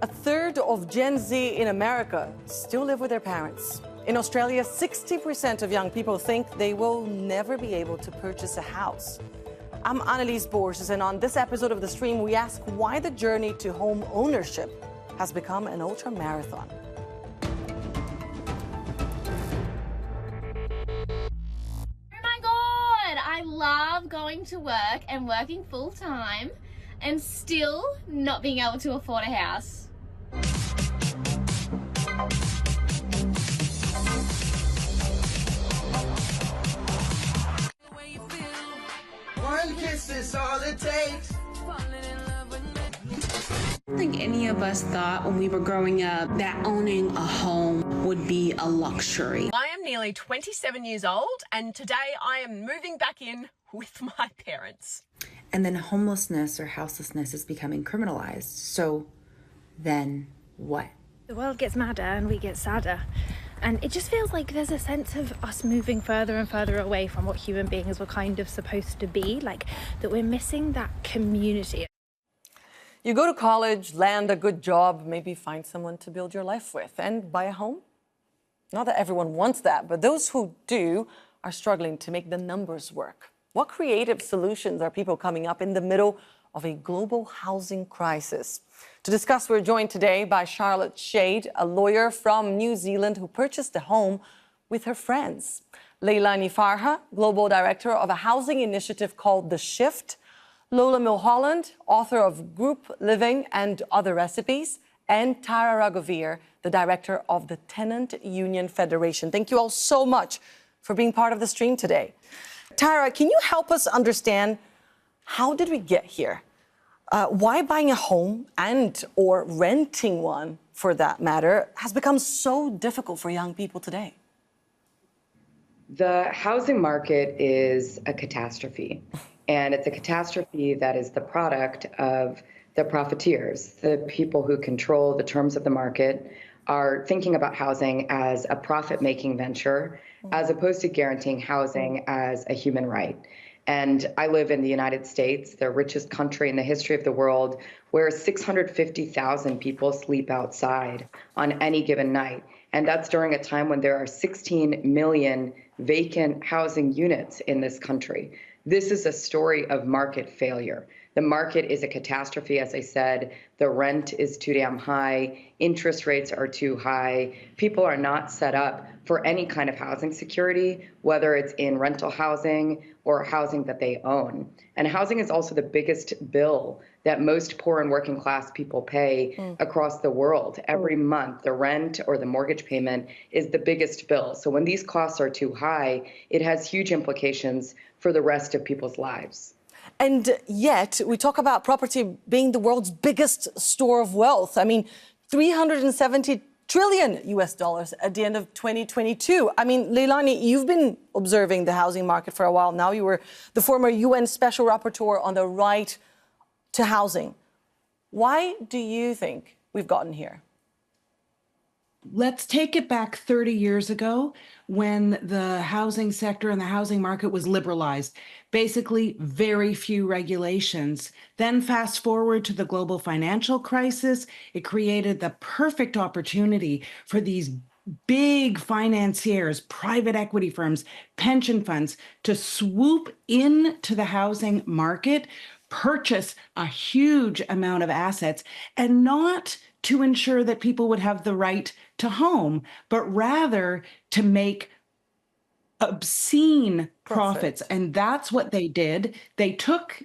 A third of Gen Z in America still live with their parents. In Australia, 60% of young people think they will never be able to purchase a house. I'm Anelise, Borges, and on this episode of The Stream, we ask why the journey to home ownership has become an ultra marathon. Oh my God, I love going to work and working full time and still not being able to afford a house. One kiss is all it takes. I don't think any of us thought when we were growing up that owning a home would be a luxury. I am nearly 27 years old and today I am moving back in with my parents. And then homelessness or houselessness is becoming criminalized. So then what? The world gets madder and we get sadder. And it just feels like there's a sense of us moving further and further away from what human beings were kind of supposed to be, like that we're missing that community. You go to college, land a good job, maybe find someone to build your life with and buy a home. Not that everyone wants that, but those who do are struggling to make the numbers work. What creative solutions are people coming up in the middle of a global housing crisis? To discuss, we're joined today by Charlotte Shade, a lawyer from New Zealand who purchased a home with her friends. Leilani Farha, global director of a housing initiative called The Shift. Lola, Milholland, author of Group Living and Other Recipes. And Tara Raghuveer, the director of the Tenant Union Federation. Thank you all so much for being part of the stream today. Tara, can you help us understand how did we get here? Why buying a home and or renting one, for that matter, has become so difficult for young people today? The housing market is a catastrophe, and it's a catastrophe that is the product of the profiteers. The people who control the terms of the market are thinking about housing as a profit-making venture, as opposed to guaranteeing housing as a human right. And I live in the United States, the richest country in the history of the world, where 650,000 people sleep outside on any given night. And that's during a time when there are 16 million vacant housing units in this country. This is a story of market failure. The market is a catastrophe, as I said. The rent is too damn high. Interest rates are too high. People are not set up for any kind of housing security, whether it's in rental housing or housing that they own. And housing is also the biggest bill that most poor and working class people pay across the world. Every month, the rent or the mortgage payment is the biggest bill. So when these costs are too high, it has huge implications for the rest of people's lives. And yet, we talk about property being the world's biggest store of wealth. I mean, 370 trillion US dollars at the end of 2022. I mean, Leilani, you've been observing the housing market for a while now. You were the former UN Special Rapporteur on the right to housing. Why do you think we've gotten here? Let's take it back 30 years ago when the housing sector and the housing market was liberalized. Basically, very few regulations. Then fast forward to the global financial crisis. It created the perfect opportunity for these big financiers, private equity firms, pension funds to swoop into the housing market, purchase a huge amount of assets, and not to ensure that people would have the right to home, but rather to make obscene profits. And that's what they did. They took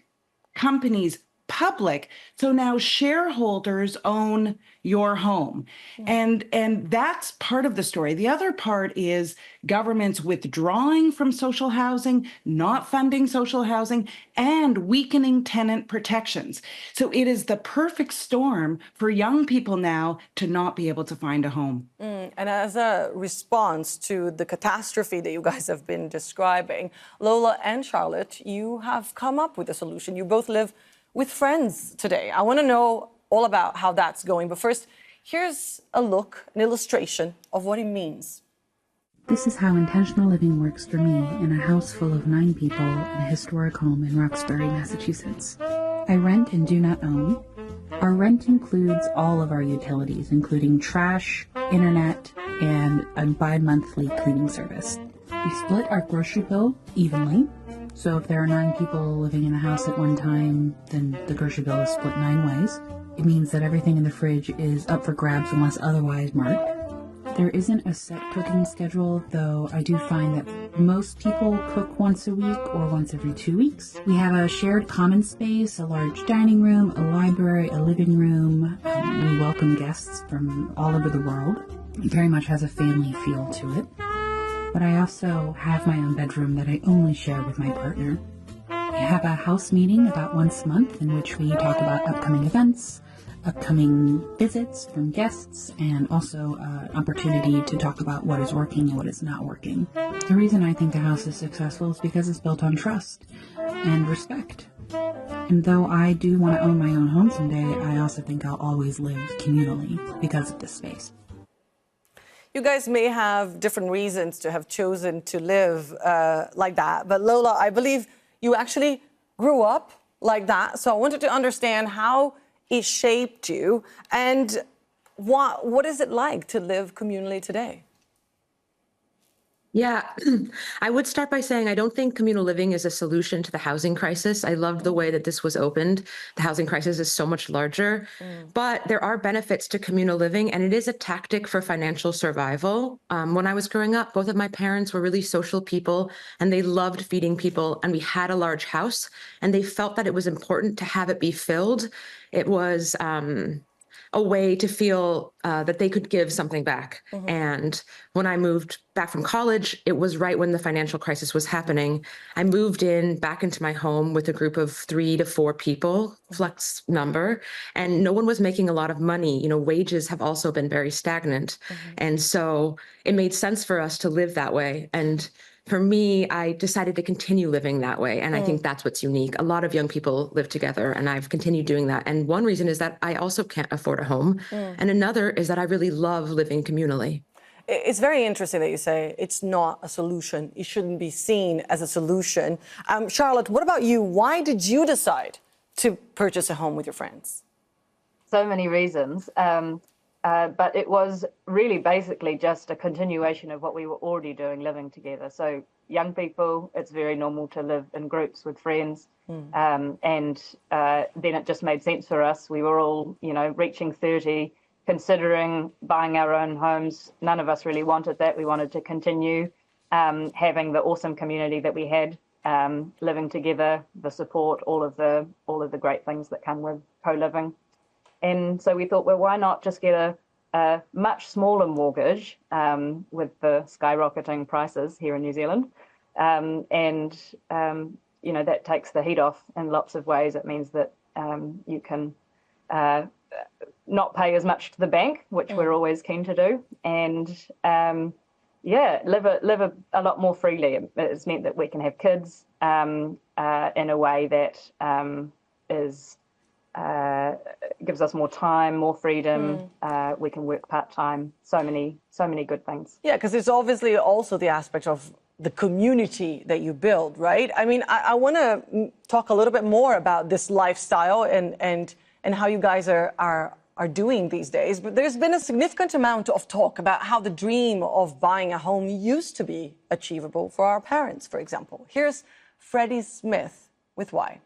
companies public, so now shareholders own your home. And that's part of the story. The other part is governments withdrawing from social housing, not funding social housing, and weakening tenant protections. So it is the perfect storm for young people now to not be able to find a home. And as a response to the catastrophe that you guys have been describing, Lola and Charlotte, you have come up with a solution. You both live with friends today. I want to know all about how that's going. But first, here's a look, an illustration of what it means. This is how intentional living works for me in a house full of 9 people in a historic home in Roxbury, Massachusetts. I rent and do not own. Our rent includes all of our utilities, including trash, internet, and a bi-monthly cleaning service. We split our grocery bill evenly, so if there are 9 people living in a house at one time, then the grocery bill is split 9 ways. It means that everything in the fridge is up for grabs unless otherwise marked. There isn't a set cooking schedule, though I do find that most people cook once a week or once every 2 weeks. We have a shared common space, a large dining room, a library, a living room. We welcome guests from all over the world. It very much has a family feel to it. But I also have my own bedroom that I only share with my partner. I have a house meeting about once a month in which we talk about upcoming events, upcoming visits from guests, and also an opportunity to talk about what is working and what is not working. The reason I think the house is successful is because it's built on trust and respect. And though I do want to own my own home someday, I also think I'll always live communally because of this space. You guys may have different reasons to have chosen to live like that, but Lola, I believe you actually grew up like that, so I wanted to understand how it shaped you, and what is it like to live communally today? Yeah, I would start by saying I don't think communal living is a solution to the housing crisis. I loved the way that this was opened. The housing crisis is so much larger, but there are benefits to communal living, and it is a tactic for financial survival. When I was growing up, both of my parents were really social people, and they loved feeding people, and we had a large house, and they felt that it was important to have it be filled. It was a way to feel that they could give something back. And when I moved back from college, it was right when the financial crisis was happening. I moved back into my home with a group of 3 to 4 people, flex number, and no one was making a lot of money. You know, wages have also been very stagnant. And so it made sense for us to live that way. And for me, I decided to continue living that way. And I think that's what's unique. A lot of young people live together, and I've continued doing that. And one reason is that I also can't afford a home. And another is that I really love living communally. It's very interesting that you say it's not a solution. It shouldn't be seen as a solution. Charlotte, what about you? Why did you decide to purchase a home with your friends? So many reasons. But it was really basically just a continuation of what we were already doing, living together. So young people, it's very normal to live in groups with friends. And then it just made sense for us. We were all, you know, reaching 30, considering buying our own homes. None of us really wanted that. We wanted to continue having the awesome community that we had, living together, the support, all of the great things that come with co-living. And so we thought, well, why not just get a much smaller mortgage with the skyrocketing prices here in New Zealand? You know, that takes the heat off in lots of ways. It means that you can not pay as much to the bank, which we're always keen to do, and live a lot more freely. It's meant that we can have kids in a way that is gives us more time, more freedom. We can work part-time. So many good things. Yeah, because it's obviously also the aspect of the community that you build, right? I mean, I want to talk a little bit more about this lifestyle and how you guys are doing these days. But there's been a significant amount of talk about how the dream of buying a home used to be achievable for our parents, for example. Here's Freddie Smith with why.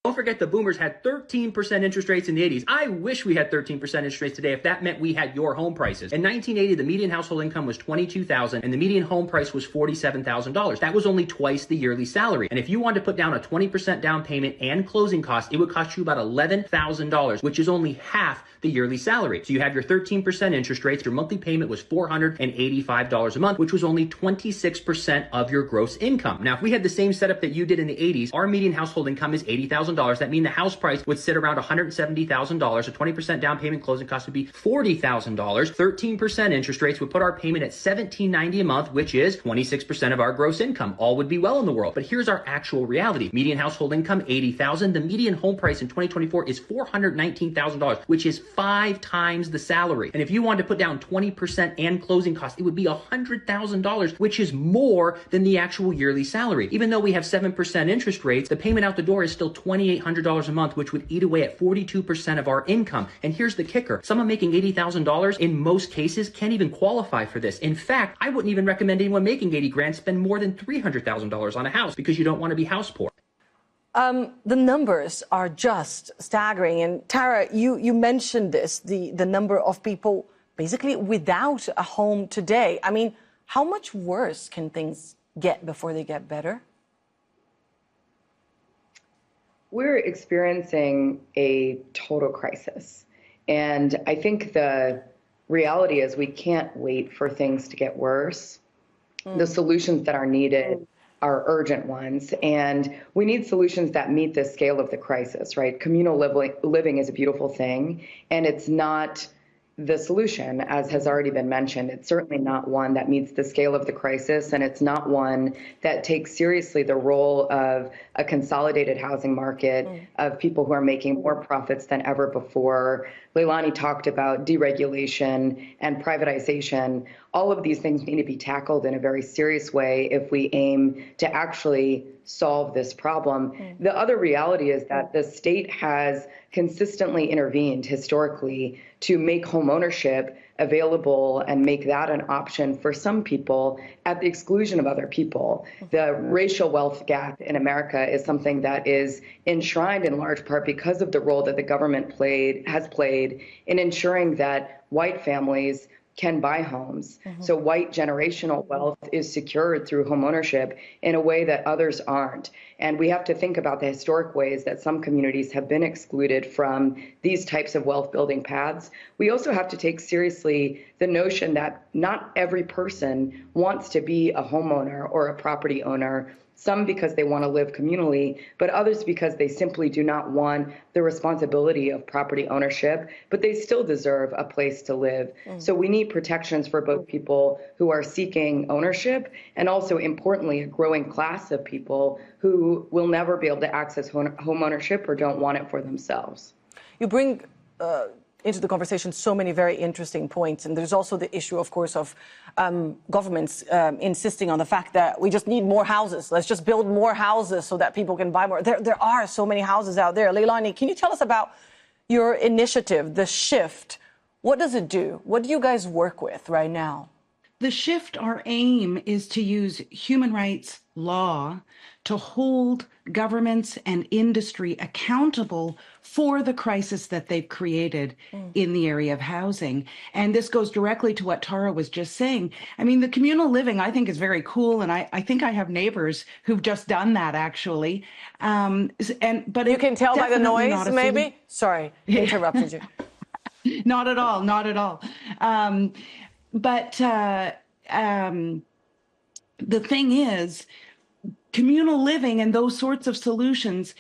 Don't forget the boomers had 13% interest rates in the 80s. I wish we had 13% interest rates today if that meant we had your home prices. In 1980, the median household income was $22,000 and the median home price was $47,000. That was only twice the yearly salary. And if you wanted to put down a 20% down payment and closing costs, it would cost you about $11,000, which is only half the yearly salary. So you have your 13% interest rates. Your monthly payment was $485 a month, which was only 26% of your gross income. Now, if we had the same setup that you did in the 80s, our median household income is $80,000. That means the house price would sit around $170,000. A 20% down payment closing cost would be $40,000. 13% interest rates would put our payment at $1,790 a month, which is 26% of our gross income. All would be well in the world. But here's our actual reality. Median household income, $80,000. The median home price in 2024 is $419,000, which is 5 times the salary. And if you wanted to put down 20% and closing costs, it would be $100,000, which is more than the actual yearly salary. Even though we have 7% interest rates, the payment out the door is still $28,000. $2,800 a month, which would eat away at 42% of our income. And here's the kicker. Someone making $80,000 in most cases can't even qualify for this. In fact, I wouldn't even recommend anyone making 80 grand spend more than $300,000 on a house because you don't want to be house poor. The numbers are just staggering. And Tara, you mentioned this, the number of people basically without a home today. I mean, how much worse can things get before they get better? We're experiencing a total crisis. And I think the reality is we can't wait for things to get worse. The solutions that are needed are urgent ones. And we need solutions that meet the scale of the crisis, right? Communal living is a beautiful thing, and it's not the solution, as has already been mentioned. It's certainly not one that meets the scale of the crisis, and it's not one that takes seriously the role of a consolidated housing market of people who are making more profits than ever before. Leilani talked about deregulation and privatization. All of these things need to be tackled in a very serious way if we aim to actually solve this problem. The other reality is that the state has consistently intervened historically to make home ownership available and make that an option for some people at the exclusion of other people. The racial wealth gap in America is something that is enshrined in large part because of the role that the government has played in ensuring that white families can buy homes. So white generational wealth is secured through home ownership in a way that others aren't. And we have to think about the historic ways that some communities have been excluded from these types of wealth building paths. We also have to take seriously the notion that not every person wants to be a homeowner or a property owner, some because they want to live communally, but others because they simply do not want the responsibility of property ownership, but they still deserve a place to live. So we need protections for both people who are seeking ownership and also, importantly, a growing class of people who will never be able to access home ownership or don't want it for themselves. You bring into the conversation so many very interesting points. And there's also the issue, of course, of governments insisting on the fact that we just need more houses. Let's just build more houses so that people can buy more. There are so many houses out there. Leilani, can you tell us about your initiative, The Shift? What does it do? What do you guys work with right now? The Shift, our aim is to use human rights law to hold governments and industry accountable for the crisis that they've created in the area of housing. And this goes directly to what Tara was just saying. I mean, the communal living, I think, is very cool. And I think I have neighbors who've just done that, actually. But you can tell by the noise, maybe? Sorry, interrupted you. Not at all, not at all. The thing is, communal living and those sorts of solutions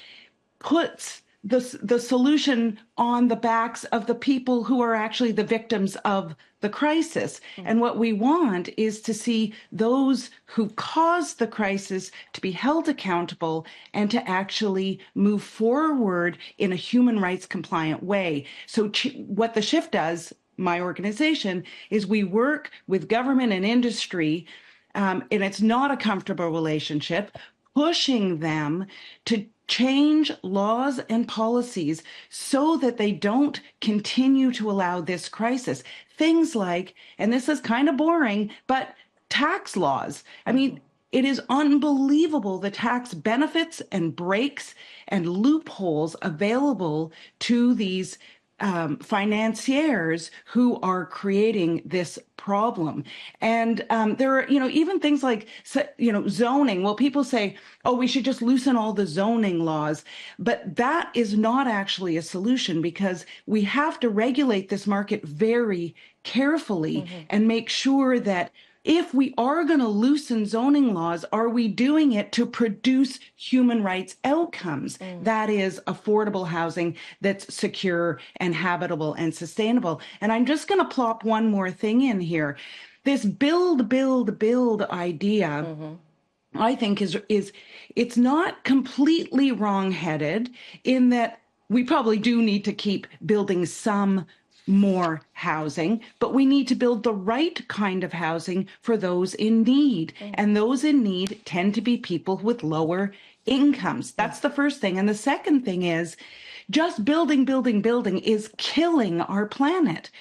puts the solution on the backs of the people who are actually the victims of the crisis. And what we want is to see those who caused the crisis to be held accountable and to actually move forward in a human rights compliant way. So what The Shift does, my organization, is we work with government and industry, and it's not a comfortable relationship, pushing them to change laws and policies so that they don't continue to allow this crisis. Things like, and this is kind of boring, but tax laws. I mean, it is unbelievable the tax benefits and breaks and loopholes available to these financiers who are creating this problem. And there are, even things like, zoning. Well, people say, oh, we should just loosen all the zoning laws. But that is not actually a solution, because we have to regulate this market very carefully and make sure that if we are going to loosen zoning laws, are we doing it to produce human rights outcomes? That is affordable housing that's secure and habitable and sustainable. And I'm just going to plop one more thing in here. This build idea, I think is it's not completely wrong-headed, in that we probably do need to keep building some more housing, but we need to build the right kind of housing for those in need. And those in need tend to be people with lower incomes. That's the first thing. And the second thing is just building is killing our planet.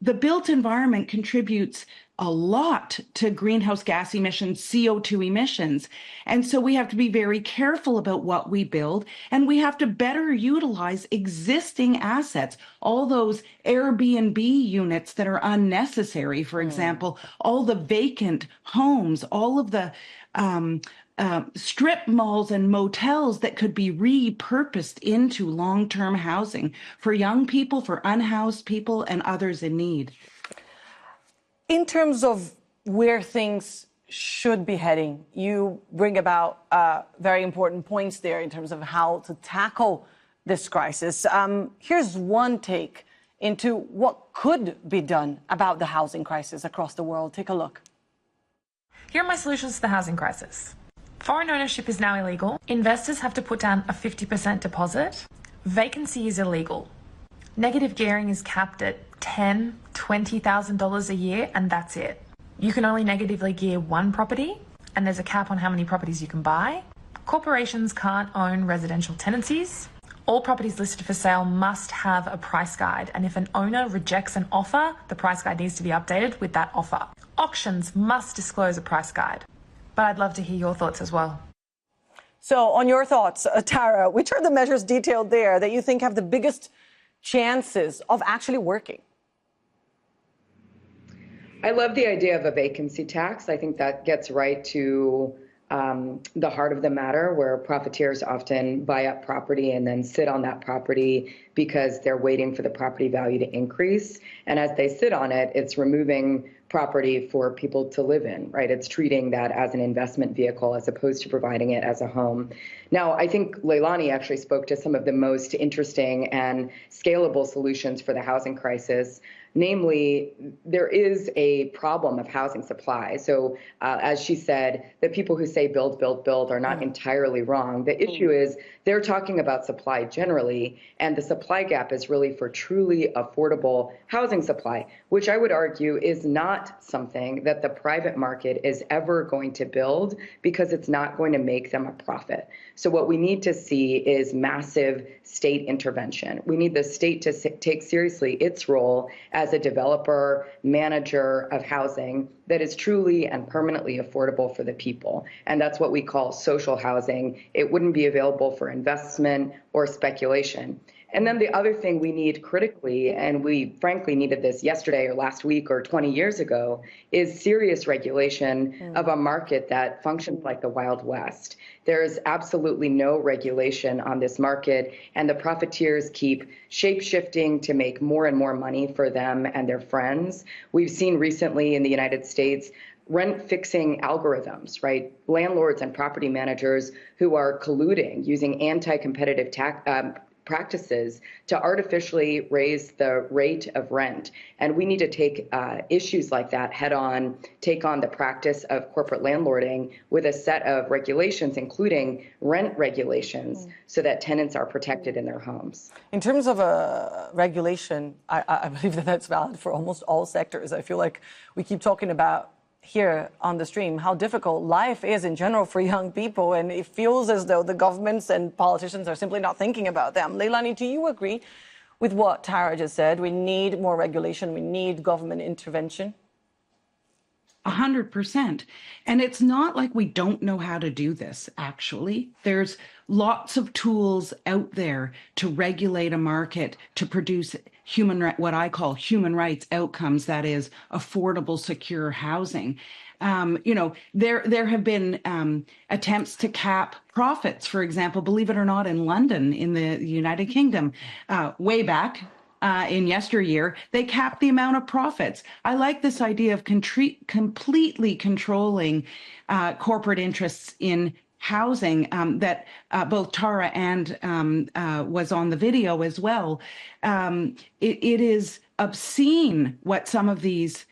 The built environment contributes a lot to greenhouse gas emissions, CO2 emissions. And so we have to be very careful about what we build, and we have to better utilize existing assets, all those Airbnb units that are unnecessary, for example, all the vacant homes, all of the strip malls and motels that could be repurposed into long-term housing for young people, for unhoused people, and others in need. In terms of where things should be heading, you bring about very important points there in terms of how to tackle this crisis. Here's one take into what could be done about the housing crisis across the world. Take a look. Here are my solutions to the housing crisis. Foreign ownership is now illegal. Investors have to put down a 50% deposit. Vacancy is illegal. Negative gearing is capped at $10,000, $20,000 a year, and that's it. You can only negatively gear one property, and there's a cap on how many properties you can buy. Corporations can't own residential tenancies. All properties listed for sale must have a price guide, and if an owner rejects an offer, the price guide needs to be updated with that offer. Auctions must disclose a price guide. But I'd love to hear your thoughts as well. So on your thoughts, Tara, which are the measures detailed there that you think have the biggest chances of actually working? I love the idea of a vacancy tax. I think that gets right to the heart of the matter, where profiteers often buy up property and then sit on that property because they're waiting for the property value to increase. And as they sit on it, it's removing property for people to live in, right? It's treating that as an investment vehicle as opposed to providing it as a home. Now, I think Leilani actually spoke to some of the most interesting and scalable solutions for the housing crisis. Namely, there is a problem of housing supply. So as she said, the people who say build, build, build are not entirely wrong. The issue is they're talking about supply generally, and the supply gap is really for truly affordable housing supply, which I would argue is not something that the private market is ever going to build because it's not going to make them a profit. So what we need to see is massive state intervention. We need the state to take seriously its role as a developer, manager of housing that is truly and permanently affordable for the people. And that's what we call social housing. It wouldn't be available for investment or speculation. And then the other thing we need critically, and we frankly needed this yesterday or last week or 20 years ago, is serious regulation of a market that functions like the Wild West. There's absolutely no regulation on this market, and the profiteers keep shape-shifting to make more and more money for them and their friends. We've seen recently in the United States rent-fixing algorithms, right? Landlords and property managers who are colluding using anti-competitive practices to artificially raise the rate of rent. And we need to take issues like that head on, take on the practice of corporate landlording with a set of regulations, including rent regulations, so that tenants are protected in their homes. In terms of regulation, I believe that that's valid for almost all sectors. I feel like we keep talking about here on the stream how difficult life is in general for young people, and it feels as though the governments and politicians are simply not thinking about them. Leilani, do you agree with what Tara just said? We need more regulation, we need government intervention. 100%. And it's not like we don't know how to do this, actually. There's lots of tools out there to regulate a market, to produce what I call human rights outcomes, that is affordable, secure housing. There have been attempts to cap profits, for example, believe it or not, in London, in the United Kingdom, way back. In yesteryear, they capped the amount of profits. I like this idea of completely controlling corporate interests in housing that both Tara and was on the video as well. It is obscene what some of these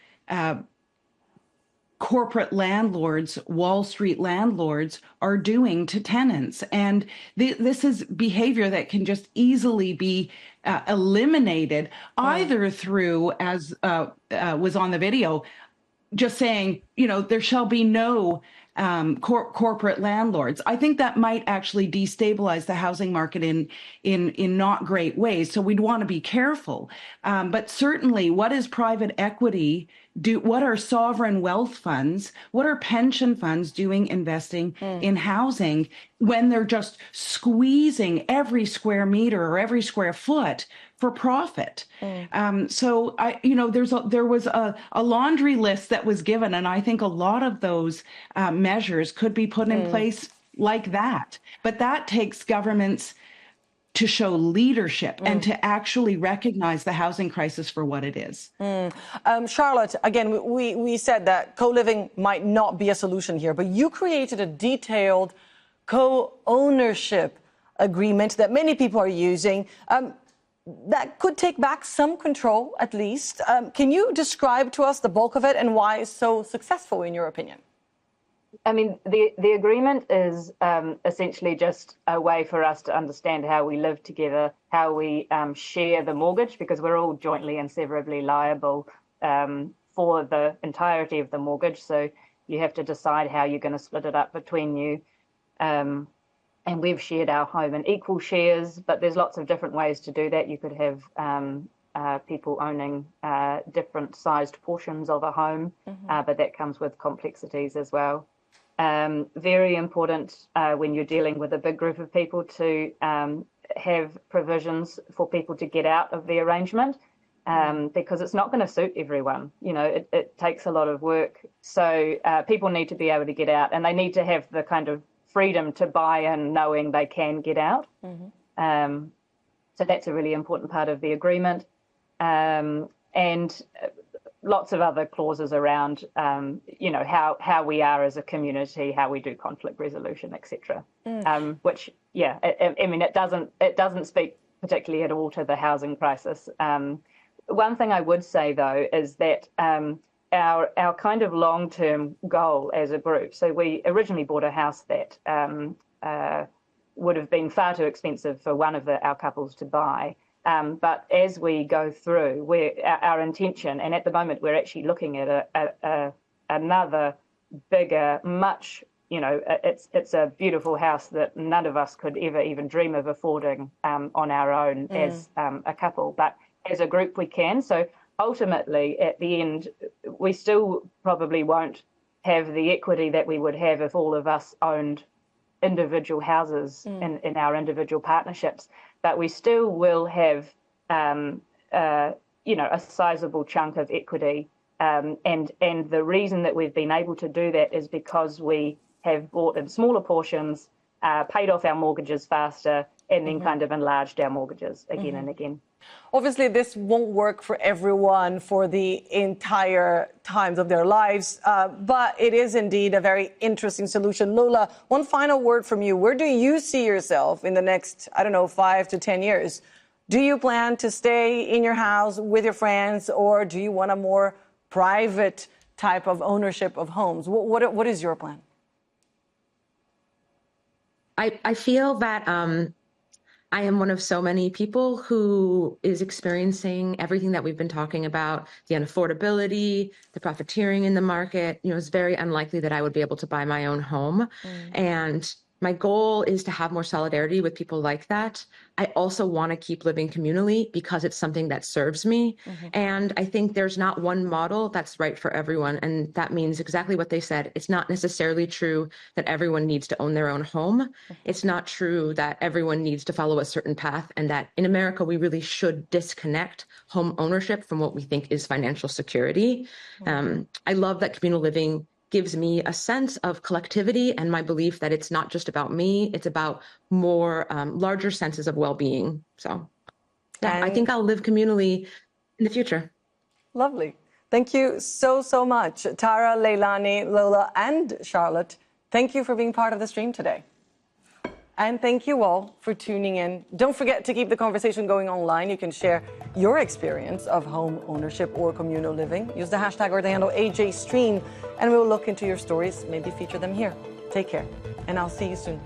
corporate landlords, Wall Street landlords, are doing to tenants. And this is behavior that can just easily be eliminated either through, as was on the video, just saying, there shall be no corporate landlords. I think that might actually destabilize the housing market in not great ways. So we'd want to be careful. But certainly, what is private equity what are sovereign wealth funds, what are pension funds doing investing in housing when they're just squeezing every square meter or every square foot for profit? So there was a laundry list that was given, and I think a lot of those measures could be put in place like that. But that takes governments to show leadership and to actually recognize the housing crisis for what it is. Charlotte, again, we said that co-living might not be a solution here, but you created a detailed co-ownership agreement that many people are using that could take back some control, at least. Can you describe to us the bulk of it and why it's so successful, in your opinion? I mean, the agreement is essentially just a way for us to understand how we live together, how we share the mortgage, because we're all jointly and severably liable for the entirety of the mortgage. So you have to decide how you're going to split it up between you. And we've shared our home in equal shares, but there's lots of different ways to do that. You could have people owning different sized portions of a home, but that comes with complexities as well. Very important when you're dealing with a big group of people to have provisions for people to get out of the arrangement, because it's not going to suit everyone. You know, it takes a lot of work. So people need to be able to get out, and they need to have the kind of freedom to buy in knowing they can get out. So that's a really important part of the agreement. And lots of other clauses around, how we are as a community, how we do conflict resolution, etc. Which, I mean, it doesn't speak particularly at all to the housing crisis. One thing I would say, though, is that our kind of long-term goal as a group. So we originally bought a house that would have been far too expensive for one of our couples to buy. But as we go through, our intention, and at the moment we're actually looking at another bigger, much, it's a beautiful house that none of us could ever even dream of affording on our own as a couple. But as a group we can. So ultimately, at the end, we still probably won't have the equity that we would have if all of us owned individual houses in our individual partnerships. But we still will have, a sizable chunk of equity. And the reason that we've been able to do that is because we have bought in smaller portions, paid off our mortgages faster, and then kind of enlarged our mortgages again and again. Obviously, this won't work for everyone for the entire times of their lives, but it is indeed a very interesting solution. Lola, one final word from you. Where do you see yourself in the next, 5 to 10 years? Do you plan to stay in your house with your friends, or do you want a more private type of ownership of homes? What is your plan? I feel that I am one of so many people who is experiencing everything that we've been talking about, the unaffordability, the profiteering in the market. It's very unlikely that I would be able to buy my own home. And my goal is to have more solidarity with people like that. I also want to keep living communally because it's something that serves me. And I think there's not one model that's right for everyone. And that means exactly what they said. It's not necessarily true that everyone needs to own their own home. It's not true that everyone needs to follow a certain path, and that in America, we really should disconnect home ownership from what we think is financial security. I love that communal living gives me a sense of collectivity and my belief that it's not just about me, it's about more larger senses of well-being. So I think I'll live communally in the future. Lovely. Thank you so much. Tara, Leilani, Lola, and Charlotte, thank you for being part of the stream today. And thank you all for tuning in. Don't forget to keep the conversation going online. You can share your experience of home ownership or communal living. Use the hashtag or the handle AJStream, and we'll look into your stories, maybe feature them here. Take care, and I'll see you soon.